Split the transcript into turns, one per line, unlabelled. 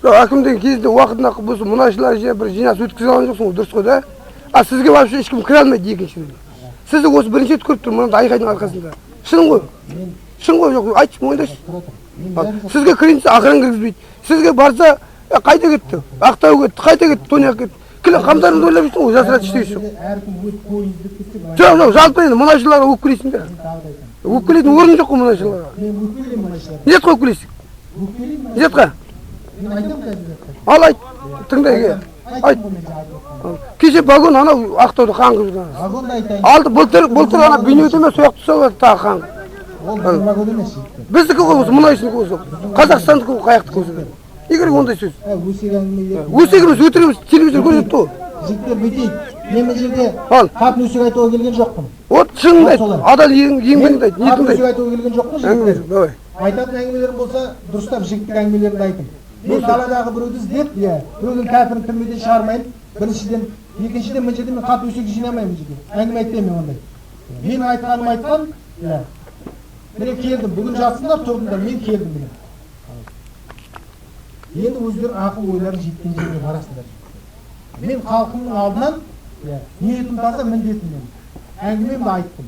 Әкімден кезінде уақытында болса мұнайшылар бір жинас өткізе алған жоқсың ғой, дұрыс қой да. А сізге вообще ешкім кіре алмайды екіншіден. Сізді осы бірінші рет көріп тұрмын мынандай айқайдың арқасында. Шын ғой. Шын ғой, жоқ, айтшы, мойындайшы. Сізге кірінсе ақырын кіргізбейді. Сізге барса қайта кетті, Ақтау кетті, қайта кетті, Тоняқ кетті. Кілі қамдарыңды ойлап жүрсің ғой, жасырат іштегі жоқ. Жоқ, жалпы енді мұнайшыларға өкпелейсіңдер. Өкпелейтін орын жоқ қой мұнайшыларға. Нет қой өкпелейсің? Жетқа? Ал айт, тыңдай, айт. Кеше вагон анау Ақтауды қаңғып жүрген. Алды былтыр ана бейнеудеме сояқ тұсауға тағы қаңғып. Біздікі ғой осы мұнайшылық осы. Қазақстандық ғой қаяқтық осы. Егер ондай сөз. Өсегіміз өтіреміз, телевизор көрсетті ғой.
Жігіттер бетейік. Мен бұл жерде қап өсек айтуға келген жоқпын.
Вот шыныңды айт, адал еңбегіңді айт,
қап өсек айтуға келген жоқпын жігіттер. Айтатын әңгімелерім болса, дұрыстап жігіттік әңгімелерімді айтым. Мен даладағы біреуді іздеп, біреудің кәпірін түрмеден шығармайын. Біріншіден, екіншіден бұл жерде мен қап өсек жинамаймын жерде. Әңгіме айтпаймын ондай. Мен айтқаным айтқан, мен келдім. Бүгін жатсыңдар, тұрдыңдар, мен келдім міне. Енді өздері ақыл ойларын жеткен жерге барасыңдар. Мен халқымның алдынан ниетім таза, міндетім мен. Әңгімемді айттым.